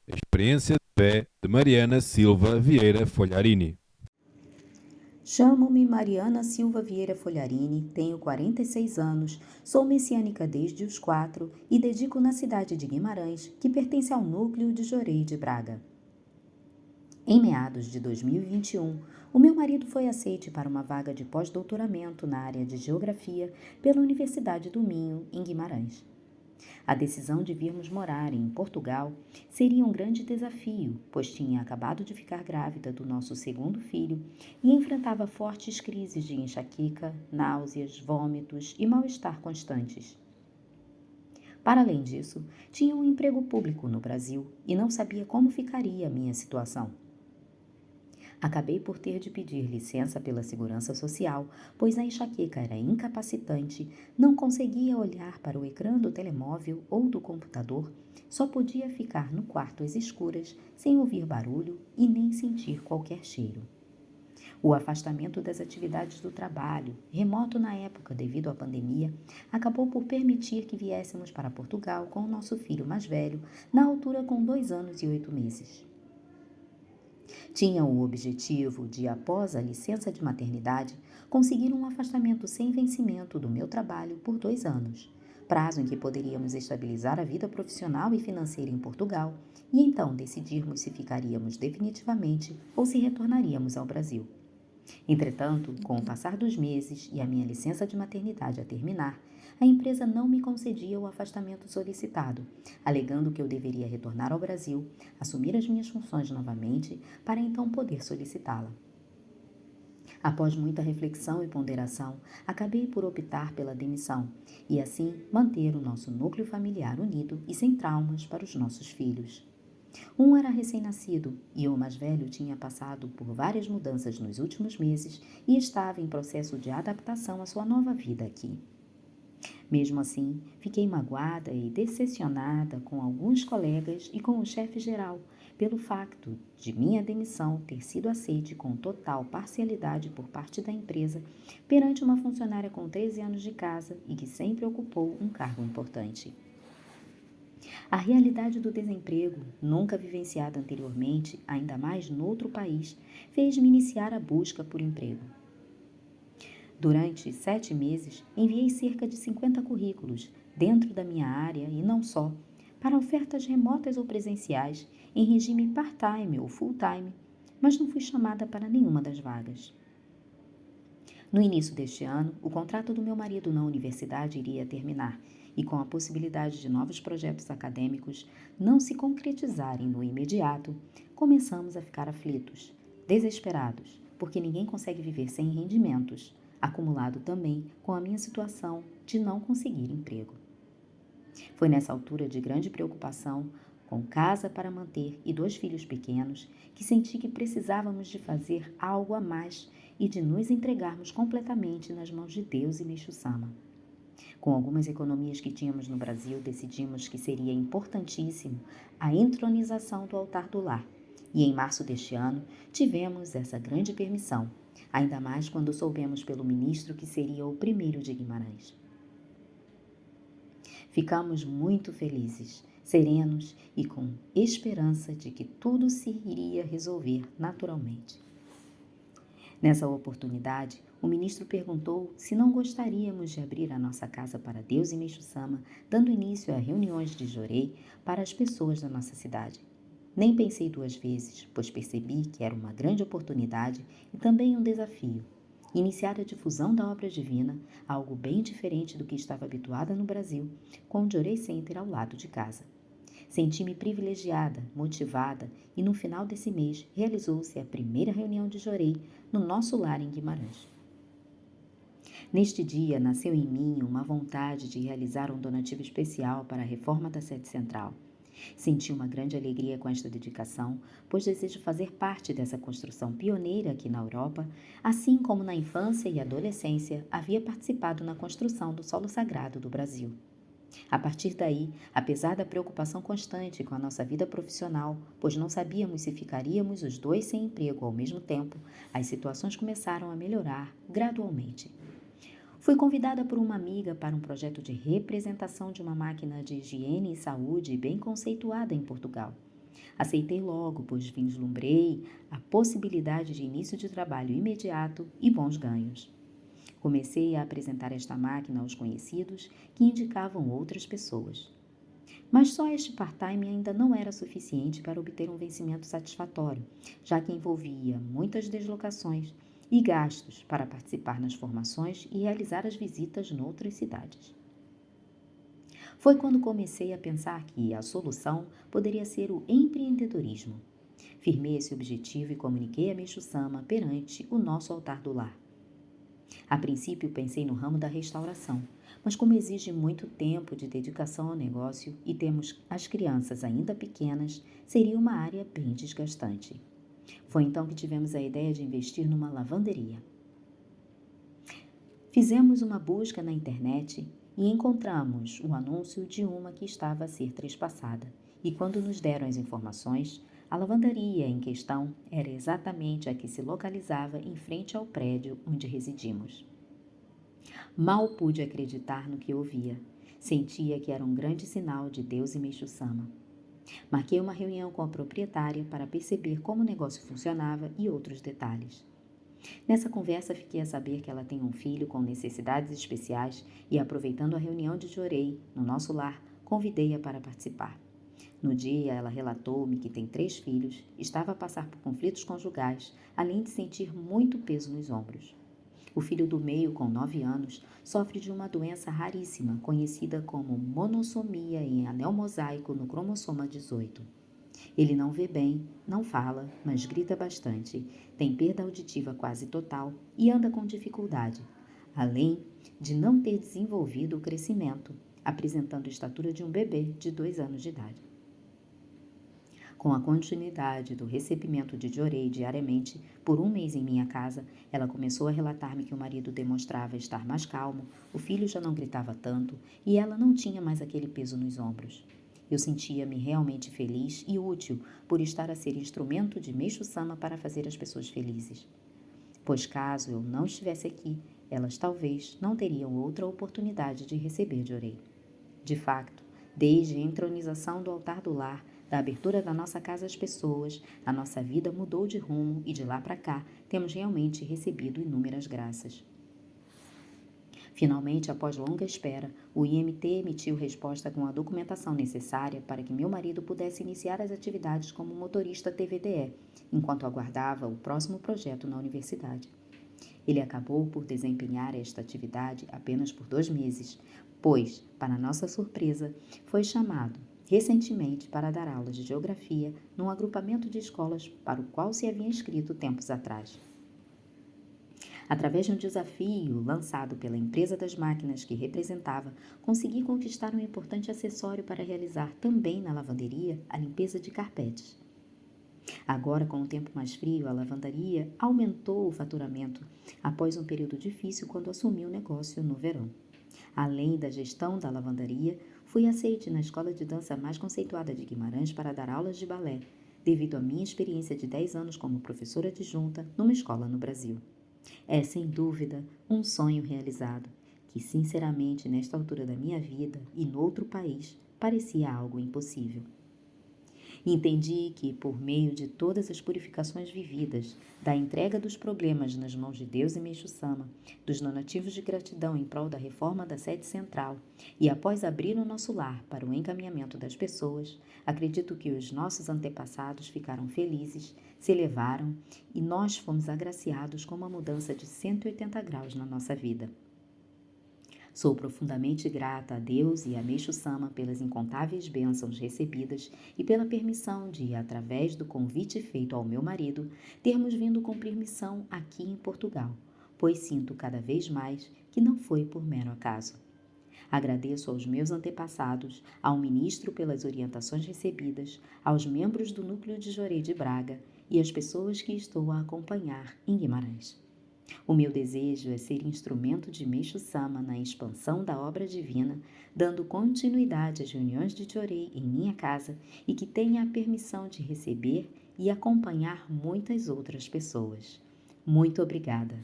Experiência de fé de Mariana Silva Vieira Folharini. Chamo-me Mariana Silva Vieira Folharini, tenho 46 anos, sou messiânica desde os 4 e dedico na cidade de Guimarães, que pertence ao núcleo de Jorei de Braga. Em meados de 2021, o meu marido foi aceite para uma vaga de pós-doutoramento na área de Geografia pela Universidade do Minho, em Guimarães. A decisão de virmos morar em Portugal seria um grande desafio, pois tinha acabado de ficar grávida do nosso segundo filho e enfrentava fortes crises de enxaqueca, náuseas, vômitos e mal-estar constantes. Para além disso, tinha um emprego público no Brasil e não sabia como ficaria a minha situação. Acabei por ter de pedir licença pela Segurança Social, pois a enxaqueca era incapacitante, não conseguia olhar para o ecrã do telemóvel ou do computador, só podia ficar no quarto às escuras, sem ouvir barulho e nem sentir qualquer cheiro. O afastamento das atividades do trabalho, remoto na época devido à pandemia, acabou por permitir que viéssemos para Portugal com o nosso filho mais velho, na altura com 2 anos e 8 meses. Tinha o objetivo de, após a licença de maternidade, conseguir um afastamento sem vencimento do meu trabalho por 2 anos, prazo em que poderíamos estabilizar a vida profissional e financeira em Portugal e então decidirmos se ficaríamos definitivamente ou se retornaríamos ao Brasil. Entretanto, com o passar dos meses e a minha licença de maternidade a terminar, a empresa não me concedia o afastamento solicitado, alegando que eu deveria retornar ao Brasil, assumir as minhas funções novamente, para então poder solicitá-la. Após muita reflexão e ponderação, acabei por optar pela demissão e assim manter o nosso núcleo familiar unido e sem traumas para os nossos filhos. Um era recém-nascido e o mais velho tinha passado por várias mudanças nos últimos meses e estava em processo de adaptação à sua nova vida aqui. Mesmo assim, fiquei magoada e decepcionada com alguns colegas e com o chefe geral pelo facto de minha demissão ter sido aceite com total parcialidade por parte da empresa perante uma funcionária com 13 anos de casa e que sempre ocupou um cargo importante. A realidade do desemprego, nunca vivenciada anteriormente, ainda mais noutro país, fez-me iniciar a busca por emprego. Durante 7 meses, enviei cerca de 50 currículos, dentro da minha área e não só, para ofertas remotas ou presenciais, em regime part-time ou full-time, mas não fui chamada para nenhuma das vagas. No início deste ano, o contrato do meu marido na universidade iria terminar e, com a possibilidade de novos projetos acadêmicos não se concretizarem no imediato, começamos a ficar aflitos, desesperados, porque ninguém consegue viver sem rendimentos, acumulado também com a minha situação de não conseguir emprego. Foi nessa altura de grande preocupação, com casa para manter e 2 filhos pequenos, que senti que precisávamos de fazer algo a mais e de nos entregarmos completamente nas mãos de Deus e Meixo Sama. Com algumas economias que tínhamos no Brasil, decidimos que seria importantíssimo a entronização do altar do lar. E em março deste ano, tivemos essa grande permissão, ainda mais quando soubemos pelo ministro que seria o primeiro de Guimarães. Ficamos muito felizes, serenos e com esperança de que tudo se iria resolver naturalmente. Nessa oportunidade, o ministro perguntou se não gostaríamos de abrir a nossa casa para Deus e Meixo Sama, dando início a reuniões de Jorei para as pessoas da nossa cidade. Nem pensei 2 vezes, pois percebi que era uma grande oportunidade e também um desafio. Iniciar a difusão da obra divina, algo bem diferente do que estava habituada no Brasil, com o Jorei Center ao lado de casa. Senti-me privilegiada, motivada e no final desse mês realizou-se a primeira reunião de Jorei no nosso lar em Guimarães. Neste dia nasceu em mim uma vontade de realizar um donativo especial para a reforma da sede central. Senti uma grande alegria com esta dedicação, pois desejo fazer parte dessa construção pioneira aqui na Europa, assim como na infância e adolescência havia participado na construção do solo sagrado do Brasil. A partir daí, apesar da preocupação constante com a nossa vida profissional, pois não sabíamos se ficaríamos os 2 sem emprego ao mesmo tempo, as situações começaram a melhorar gradualmente. Fui convidada por uma amiga para um projeto de representação de uma máquina de higiene e saúde bem conceituada em Portugal. Aceitei logo, pois vislumbrei a possibilidade de início de trabalho imediato e bons ganhos. Comecei a apresentar esta máquina aos conhecidos que indicavam outras pessoas. Mas só este part-time ainda não era suficiente para obter um vencimento satisfatório, já que envolvia muitas deslocações e gastos para participar nas formações e realizar as visitas noutras cidades. Foi quando comecei a pensar que a solução poderia ser o empreendedorismo. Firmei esse objetivo e comuniquei a Meixo-sama perante o nosso altar do lar. A princípio pensei no ramo da restauração, mas como exige muito tempo de dedicação ao negócio e temos as crianças ainda pequenas, seria uma área bem desgastante. Foi então que tivemos a ideia de investir numa lavanderia. Fizemos uma busca na internet e encontramos o anúncio de uma que estava a ser trespassada. E quando nos deram as informações, a lavandaria em questão era exatamente a que se localizava em frente ao prédio onde residimos. Mal pude acreditar no que ouvia. Sentia que era um grande sinal de Deus e Meixo-sama. Marquei uma reunião com a proprietária para perceber como o negócio funcionava e outros detalhes. Nessa conversa fiquei a saber que ela tem um filho com necessidades especiais e, aproveitando a reunião de Jorei no nosso lar, convidei-a para participar. No dia, ela relatou-me que tem 3 filhos, estava a passar por conflitos conjugais, além de sentir muito peso nos ombros. O filho do meio, com 9 anos, sofre de uma doença raríssima, conhecida como monossomia em anel mosaico no cromossoma 18. Ele não vê bem, não fala, mas grita bastante, tem perda auditiva quase total e anda com dificuldade, além de não ter desenvolvido o crescimento, apresentando a estatura de um bebê de 2 anos de idade. Com a continuidade do recebimento de Jorei diariamente por 1 mês em minha casa, ela começou a relatar-me que o marido demonstrava estar mais calmo, o filho já não gritava tanto e ela não tinha mais aquele peso nos ombros. Eu sentia-me realmente feliz e útil por estar a ser instrumento de Meixo-sama para fazer as pessoas felizes. Pois caso eu não estivesse aqui, elas talvez não teriam outra oportunidade de receber Jorei. De facto, desde a entronização do altar do lar, da abertura da nossa casa às pessoas, a nossa vida mudou de rumo e de lá para cá temos realmente recebido inúmeras graças. Finalmente, após longa espera, o IMT emitiu resposta com a documentação necessária para que meu marido pudesse iniciar as atividades como motorista TVDE, enquanto aguardava o próximo projeto na universidade. Ele acabou por desempenhar esta atividade apenas por 2 meses, pois, para nossa surpresa, foi chamado recentemente para dar aulas de geografia num agrupamento de escolas para o qual se havia inscrito tempos atrás. Através de um desafio lançado pela empresa das máquinas que representava, consegui conquistar um importante acessório para realizar também na lavanderia a limpeza de carpetes. Agora, com o tempo mais frio, a lavandaria aumentou o faturamento após um período difícil quando assumi o negócio no verão. Além da gestão da lavandaria, fui aceite na escola de dança mais conceituada de Guimarães para dar aulas de balé, devido à minha experiência de 10 anos como professora adjunta numa escola no Brasil. É, sem dúvida, um sonho realizado, que sinceramente, nesta altura da minha vida e noutro país, parecia algo impossível. Entendi que, por meio de todas as purificações vividas, da entrega dos problemas nas mãos de Deus e Meixo-sama, dos donativos de gratidão em prol da reforma da sede central e após abrir o nosso lar para o encaminhamento das pessoas, acredito que os nossos antepassados ficaram felizes, se elevaram e nós fomos agraciados com uma mudança de 180 graus na nossa vida. Sou profundamente grata a Deus e a Meixo-sama pelas incontáveis bênçãos recebidas e pela permissão de, através do convite feito ao meu marido, termos vindo cumprir missão aqui em Portugal, pois sinto cada vez mais que não foi por mero acaso. Agradeço aos meus antepassados, ao ministro pelas orientações recebidas, aos membros do Núcleo de Jorei de Braga e às pessoas que estou a acompanhar em Guimarães. O meu desejo é ser instrumento de Meixo-sama na expansão da obra divina, dando continuidade às reuniões de Jorei em minha casa e que tenha a permissão de receber e acompanhar muitas outras pessoas. Muito obrigada!